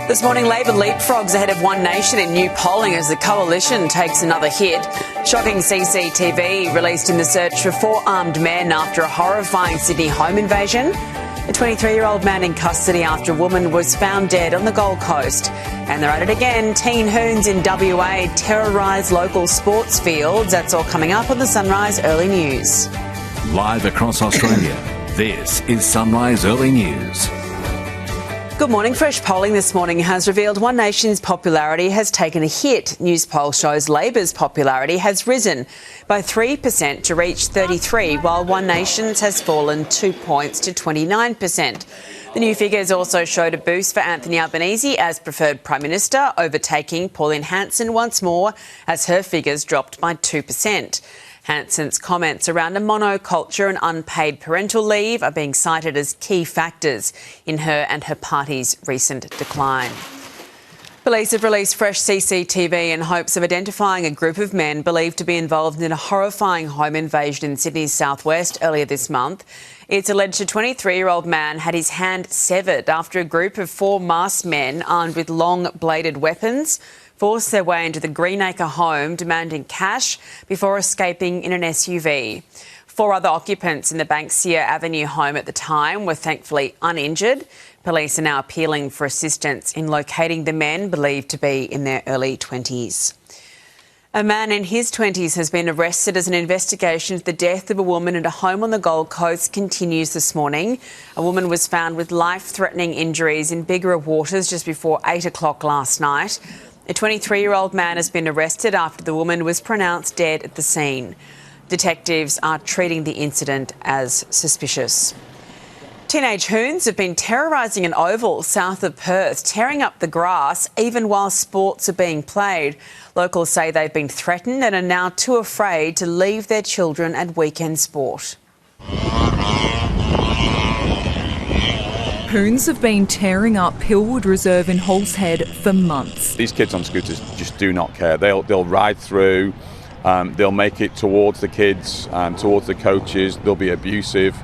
This morning, Labor leapfrogs ahead of One Nation in new polling as the coalition takes another hit. Shocking CCTV released in the search for 4 armed men after a horrifying Sydney home invasion. A 23-year-old man in custody after a woman was found dead on the Gold Coast. And they're at it again. Teen hoons in WA terrorise local sports fields. That's all coming up on the Sunrise Early News. Live across Australia, this is Sunrise Early News. Good morning. Fresh polling this morning has revealed One Nation's popularity has taken a hit. News poll shows Labor's popularity has risen by 3% to reach 33%, while One Nation's has fallen 2 points to 29%. The new figures also showed a boost for Anthony Albanese as preferred Prime Minister, overtaking Pauline Hanson once more as her figures dropped by 2%. Hanson's comments around a monoculture and unpaid parental leave are being cited as key factors in her and her party's recent decline. Police have released fresh CCTV in hopes of identifying a group of men believed to be involved in a horrifying home invasion in Sydney's southwest earlier this month. It's alleged a 23-year-old man had his hand severed after a group of 4 masked men armed with long bladed weapons forced their way into the Greenacre home, demanding cash before escaping in an SUV. 4 other occupants in the Banksia Avenue home at the time were thankfully uninjured. Police are now appealing for assistance in locating the men believed to be in their early 20s. A man in his 20s has been arrested as an investigation into the death of a woman at a home on the Gold Coast continues this morning. A woman was found with life-threatening injuries in Bigara waters just before 8 o'clock last night. A 23-year-old man has been arrested after the woman was pronounced dead at the scene. Detectives are treating the incident as suspicious. Teenage hoons have been terrorising an oval south of Perth, tearing up the grass even while sports are being played. Locals say they've been threatened and are now too afraid to leave their children at weekend sport. Hoons have been tearing up Hillwood Reserve in Halshead for months. These kids on scooters just do not care. They'll ride through, they'll make it towards the kids, towards the coaches, they'll be abusive.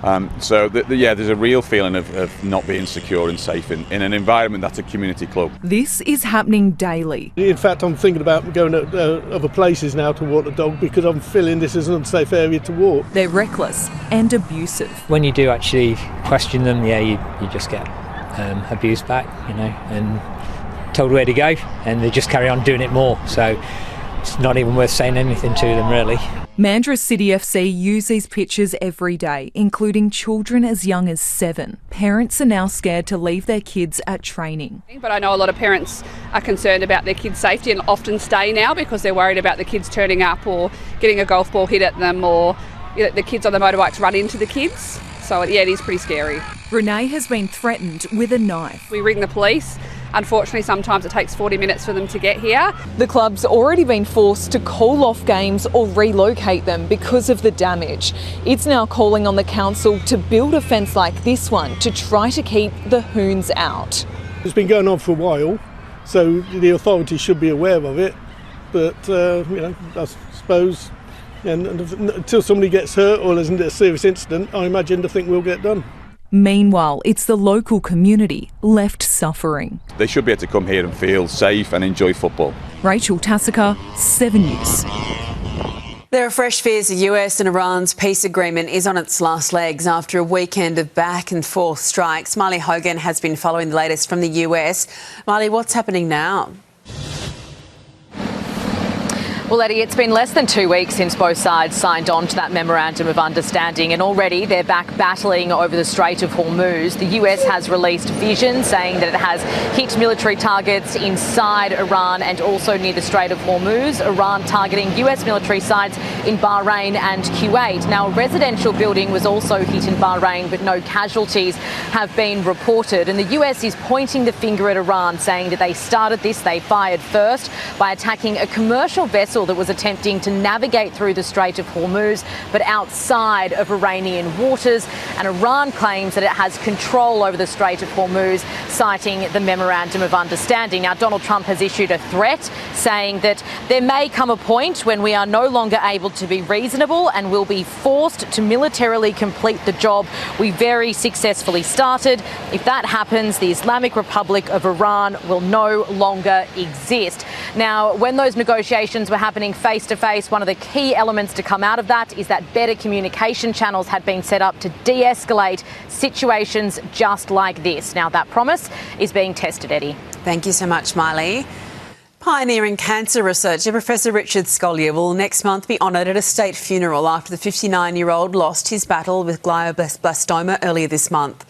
There's a real feeling of not being secure and safe in an environment that's a community club. This is happening daily. In fact, I'm thinking about going to other places now to walk the dog because I'm feeling this is an unsafe area to walk. They're reckless and abusive. When you do actually question them, you just get abused back, and told where to go, and they just carry on doing it more. So it's not even worth saying anything to them, really. Mandurah City FC use these pictures every day, including children as young as 7. Parents are now scared to leave their kids at training. But I know a lot of parents are concerned about their kids' safety and often stay now because they're worried about the kids turning up or getting a golf ball hit at them, or the kids on the motorbikes run into the kids. So it is pretty scary. Renee has been threatened with a knife. We ring the police. Unfortunately, sometimes it takes 40 minutes for them to get here. The club's already been forced to call off games or relocate them because of the damage. It's now calling on the council to build a fence like this one to try to keep the hoons out. It's been going on for a while, so the authorities should be aware of it. But, I suppose, until somebody gets hurt or there's a serious incident, I imagine nothing will get done. Meanwhile, it's the local community left suffering. They should be able to come here and feel safe and enjoy football. Rachel Tassica, 7 News. There are fresh fears the US and Iran's peace agreement is on its last legs after a weekend of back and forth strikes. Marley Hogan has been following the latest from the US. Marley, what's happening now? Well, Eddie, it's been less than 2 weeks since both sides signed on to that memorandum of understanding, and already they're back battling over the Strait of Hormuz. The US has released vision saying that it has hit military targets inside Iran and also near the Strait of Hormuz. Iran targeting US military sites in Bahrain and Kuwait. Now, a residential building was also hit in Bahrain, but no casualties have been reported. And the US is pointing the finger at Iran, saying that they started this, they fired first by attacking a commercial vessel vessel that was attempting to navigate through the Strait of Hormuz, but outside of Iranian waters. And Iran claims that it has control over the Strait of Hormuz, citing the Memorandum of Understanding. Now, Donald Trump has issued a threat saying that there may come a point when we are no longer able to be reasonable and will be forced to militarily complete the job we very successfully started. If that happens, the Islamic Republic of Iran will no longer exist. Now, when those negotiations were happening face to face, one of the key elements to come out of that is that better communication channels had been set up to de-escalate situations just like this. Now, that promise is being tested, Eddie. Thank you so much, Miley. Pioneering cancer researcher Professor Richard Scolyer will next month be honoured at a state funeral after the 59-year-old lost his battle with glioblastoma earlier this month.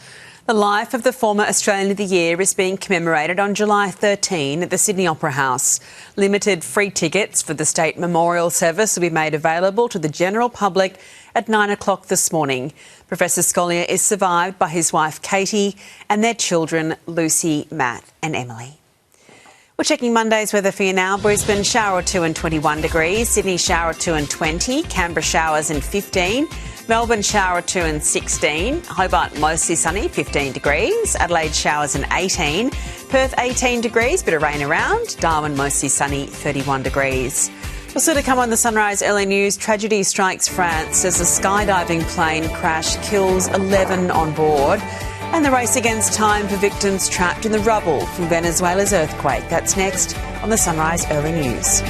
The life of the former Australian of the Year is being commemorated on July 13 at the Sydney Opera House. Limited free tickets for the state memorial service will be made available to the general public at 9 o'clock this morning. Professor Scolyer is survived by his wife Katie and their children Lucy, Matt and Emily. We're checking Monday's weather for you now. Brisbane, shower or 2 and 21 degrees. Sydney, shower or 2 and 20. Canberra, showers and 15. Melbourne, shower or 2 and 16. Hobart, mostly sunny, 15 degrees. Adelaide, showers and 18. Perth, 18 degrees, bit of rain around. Darwin, mostly sunny, 31 degrees. Well, still to come on the Sunrise Early News, tragedy strikes France as a skydiving plane crash kills 11 on board. And the race against time for victims trapped in the rubble from Venezuela's earthquake. That's next on the Sunrise Early News.